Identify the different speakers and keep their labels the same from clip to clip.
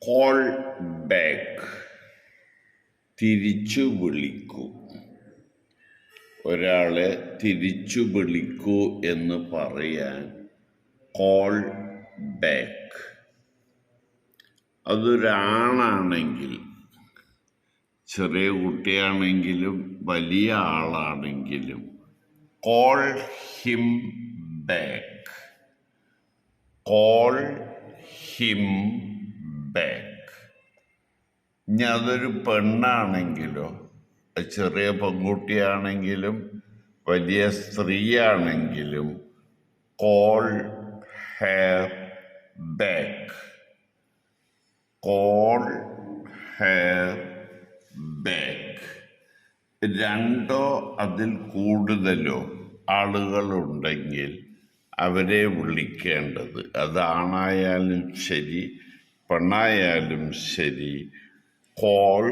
Speaker 1: Call back, തിരിച്ചു വിളിക്കൂ. ഒരാളെ തിരിച്ചു വിളിക്കൂ എന്ന് പറയാൻ കോൾ ബാക്ക്. അതൊരാണാണെങ്കിൽ, ചെറിയ കുട്ടിയാണെങ്കിലും വലിയ ആളാണെങ്കിലും call him back, call him back. ഇനി അതൊരു പെണ്ണാണെങ്കിലോ, ചെറിയ പെൺകുട്ടിയാണെങ്കിലും വലിയ സ്ത്രീയാണെങ്കിലും call her back, call her back. രണ്ടോ അതിൽ കൂടുതലോ ആളുകളുണ്ടെങ്കിൽ അവരെ വിളിക്കേണ്ടത്, അതാണായാലും ശരി പെണ്ണായാലും ശരി, call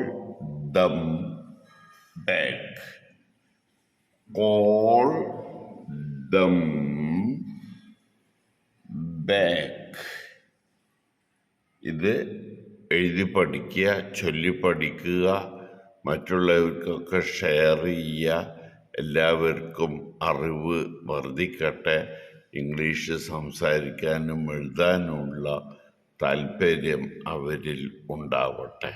Speaker 1: dum back, call dum back. ഇത് എഴുതി പഠിക്കുക, ചൊല്ലി പഠിക്കുക, മറ്റുള്ളവർക്കൊക്കെ ഷെയർ ചെയ്യുക. എല്ലാവർക്കും അറിവ് വർദ്ധിക്കട്ടെ. ഇംഗ്ലീഷ് സംസാരിക്കാനും എഴുതാനുമുള്ള താല്പര്യം അവരിൽ ഉണ്ടാവട്ടെ.